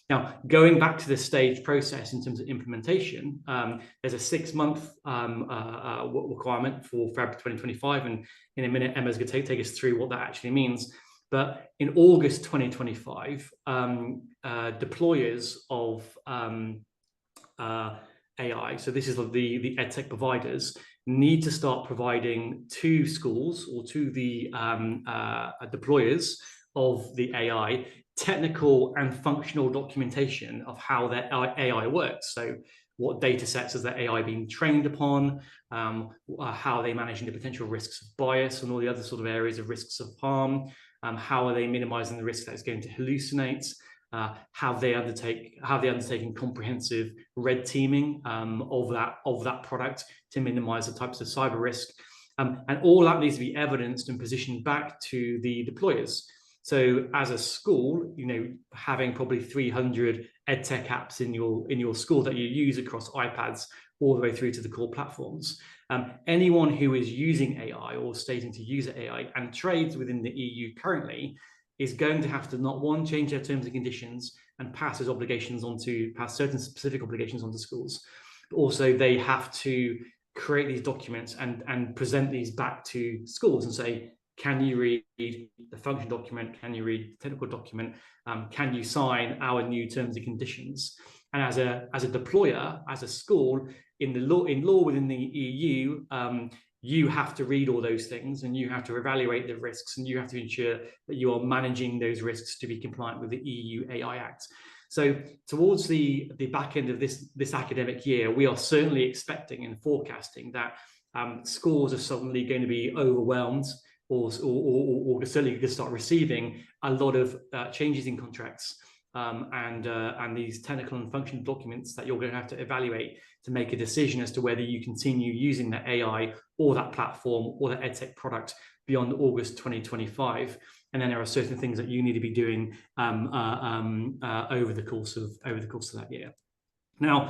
Now, going back to the stage process in terms of implementation, there's a 6-month requirement for February 2025, and in a minute, Emma's going to take us through what that actually means. But in August 2025, deployers of AI, so this is the edtech providers, need to start providing to schools or to the deployers of the AI technical and functional documentation of how their AI works. So what data sets is that AI being trained upon, how are they managing the potential risks of bias and all the other sort of areas of risks of harm, how are they minimizing the risk that it's going to hallucinate, have they undertaken comprehensive red teaming of that product to minimize the types of cyber risk, and all that needs to be evidenced and positioned back to the deployers. So as a school, having probably 300 edtech apps in your school that you use across iPads all the way through to the core platforms, anyone who is using AI or stating to use AI and trades within the EU currently is going to have to not one, change their terms and conditions and pass certain specific obligations onto schools, but also they have to create these documents and present these back to schools and say, can you read the function document? Can you read the technical document? Can you sign our new terms and conditions? And as a deployer, as a school, in law within the EU, you have to read all those things and you have to evaluate the risks and you have to ensure that you are managing those risks to be compliant with the EU AI Act. So towards the back end of this academic year, we are certainly expecting and forecasting that schools are suddenly going to be overwhelmed or certainly going to start receiving a lot of changes in contracts and these technical and functional documents that you're going to have to evaluate to make a decision as to whether you continue using that AI or that platform or that edtech product beyond August 2025. And then there are certain things that you need to be doing over the course of that year. Now,